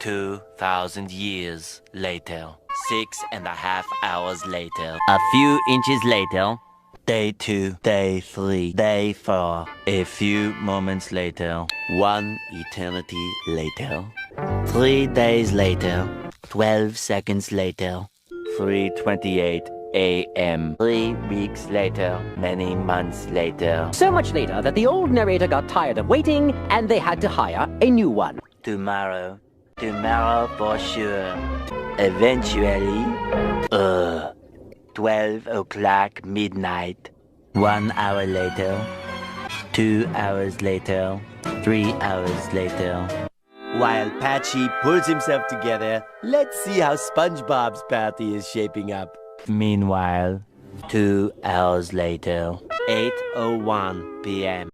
2,000 years later. 6.5 hours later. A few inches later. Day 2, Day 3, Day 4. A few moments later. 1 eternity later. 3 days later. 12 seconds later. 3:28 a.m. 3 weeks later. Many months later. So much later that the old narrator got tired of waiting and they had to hire a new one. Tomorrow. Tomorrow for sure. Eventually. 12 o'clock midnight. 1 hour later. 2 hours later. 3 hours later. While Patchy pulls himself together, let's see how SpongeBob's party is shaping up. Meanwhile, 2 hours later. 8:01 p.m.